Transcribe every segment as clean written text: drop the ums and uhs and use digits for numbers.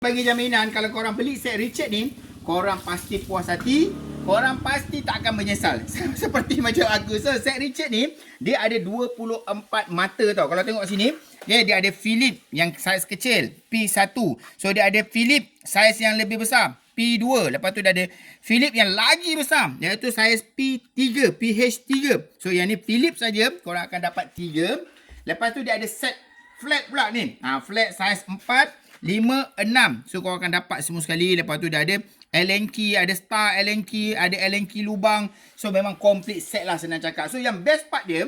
Bagi jaminan kalau korang beli set Richard ni, korang pasti puas hati, korang pasti tak akan menyesal. Seperti macam aku. So set Richard ni, dia ada 24 mata tau. Kalau tengok sini, dia ada Philip yang saiz kecil, P1. So dia ada Philip saiz yang lebih besar, P2. Lepas tu dia ada Philip yang lagi besar, iaitu saiz P3, PH3. So yang ni Philip saja, korang akan dapat 3. Lepas tu dia ada set flat pula ni. Flat saiz 4, 5, 6. So korang akan dapat semua sekali. Lepas tu dia ada Allen key, ada star Allen key, ada Allen key lubang. So memang complete set lah, senang cakap. So yang best part dia,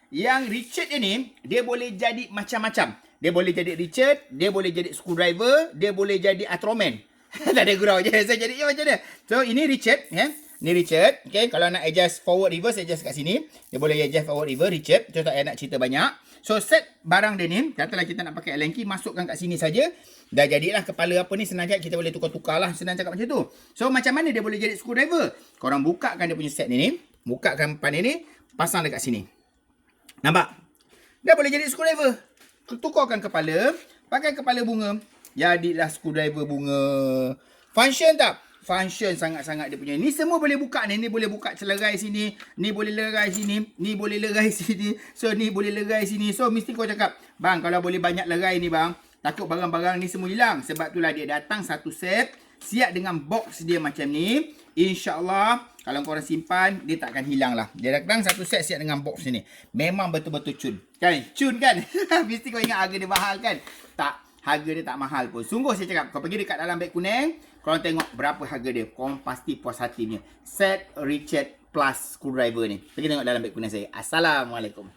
yang Richard ni, dia boleh jadi macam-macam. Dia boleh jadi Richard, dia boleh jadi screwdriver, dia boleh jadi Ultraman. Tak ada gurau je. So jadi macam dia. So ini Richard, Ni Richard. Okay, kalau nak adjust forward reverse, adjust kat sini. Dia boleh adjust forward reverse Richard. So tak payah nak cerita banyak. So set barang dia ni, katalah kita nak pakai Allen key, masukkan kat sini saja. Dah jadilah kepala apa ni, senang cakap kita boleh tukar-tukar lah. Senang cakap macam tu. So macam mana dia boleh jadi screwdriver? Korang bukakan dia punya set ni. Bukakan pan ni, pasang dekat sini. Nampak? Dia boleh jadi screwdriver. Tukarkan kepala, pakai kepala bunga. Jadilah screwdriver bunga. Function tak? Function sangat-sangat dia punya. Ni semua boleh buka ni. Ni boleh buka celerai sini. Ni boleh lerai sini. Ni boleh lerai sini. So ni boleh lerai sini. So mesti kau cakap, bang, kalau boleh banyak lerai ni bang, takut barang-barang ni semua hilang. Sebab itulah dia datang satu set, siap dengan box dia macam ni. InsyaAllah kalau korang simpan, dia tak akan hilang lah. Dia datang satu set siap dengan box ni. Memang betul-betul cun. Kan? Cun kan? Mesti kau ingat harga dia mahal kan? Tak. Harga dia tak mahal pun. Sungguh saya cakap, kau pergi dekat dalam beg kuning, korang tengok berapa harga dia. Korang pasti puas hati punya. Set Richard Plus screwdriver ni. Pergi tengok dalam beg kuning saya. Assalamualaikum.